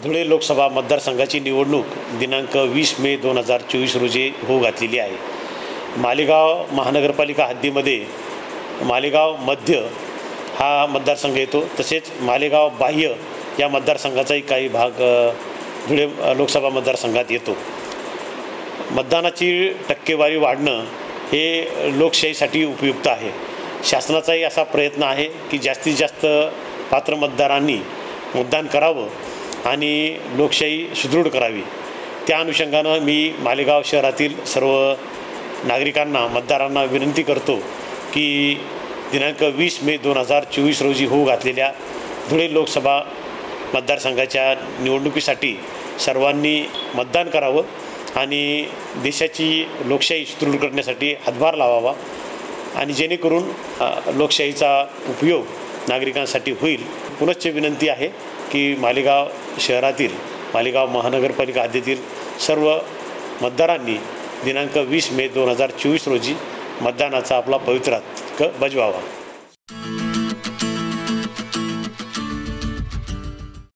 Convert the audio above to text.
धुळे लोकसभा मतदारसंघाची निवडणूक दिनांक 20 मे 2024 रोजी होऊ घातलेली आहे। मालेगाव महानगरपालिका हद्दीमध्ये मालेगाव मध्य हा मतदारसंघ येतो, तसेच मालेगाव बाह्य या मतदारसंघाचाही काही भाग धुळे लोकसभा मतदारसंघात येतो। मतदानाची टक्केवारी वाढणं हे लोकशाहीसाठी उपयुक्त आहे। शासनाचाही असा प्रयत्न आहे की जास्तीत जास्त पात्र मतदारांनी मतदान करावं आणि लोकशाही सुदृढ करावी। त्या अनुषंगानं मी मालेगाव शहरातील सर्व नागरिकांना मतदारांना विनंती करतो की दिनांक 20 मे 2024 रोजी होऊ घातलेल्या धुळे लोकसभा मतदारसंघाच्या निवडणुकीसाठी सर्वांनी मतदान करावं आणि देशाची लोकशाही सुदृढ करण्यासाठी हातभार लावावा आणि जेणेकरून लोकशाहीचा उपयोग नागरिकांसाठी होईल। पुनश्च विनंती आहे की मालेगाव शहरातील मालेगाव महानगरपालिका हद्दीतील सर्व मतदारांनी दिनांक 20 मे 2024 रोजी मतदानाचा आपला पवित्र हक्क बजवावा।